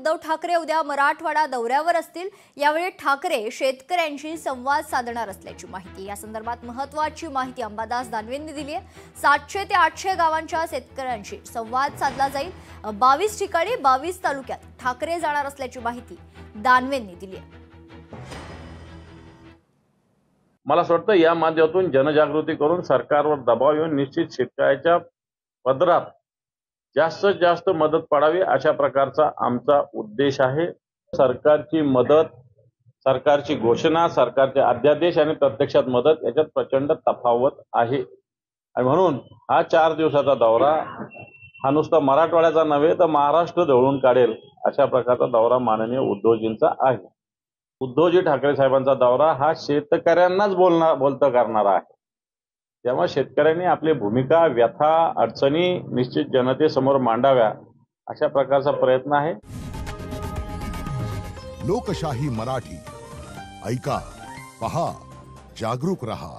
उद्धव ठाकरे उद्या मराठवाडा दौऱ्यावर असतील। यावेळी ठाकरे शेतकऱ्यांशी संवाद साधणार असल्याची माहिती, या संदर्भात महत्त्वाची माहिती अंबादास दानवेंनी दिली आहे। 700 ते 800 गावांच्या शेतकऱ्यांशी संवाद साधला जाईल। 22 ठिकाणी 22 तालुक्यात ठाकरे जाणार असल्याची माहिती दानवेंनी दिली आहे। मला असं वाटतं या माध्यमातून जनजागृती करून सरकारवर दबाव येऊन निश्चित शेतकऱ्याच्या पदरात जास्तीत जास्त मदत पडावी अशा प्रकारचा आमचा उद्देश आहे। सरकारची मदत, सरकारची घोषणा, सरकारचे अध्यादेश आणि प्रत्यक्षात मदत याच्यात प्रचंड तफावत आहे आणि म्हणून हा 4 दिवसाचा दौरा हा नुसता मराठवाड्याचा नव्हे तर महाराष्ट्र धवळून काढेल अशा प्रकारचा दौरा माननीय उद्धवजींचा आहे। उद्धवजी ठाकरे साहेबांचा दौरा हा शेतकऱ्यांनाच बोलतं करणारा आहे। त्यामुळे शेतकऱ्यांनी आपली भूमिका, व्यथा, अडचणी निश्चित जनतेसमोर मांडाव्या अशा प्रकारचा प्रयत्न आहे। लोकशाही मराठी ऐका, पहा, जागरूक रहा।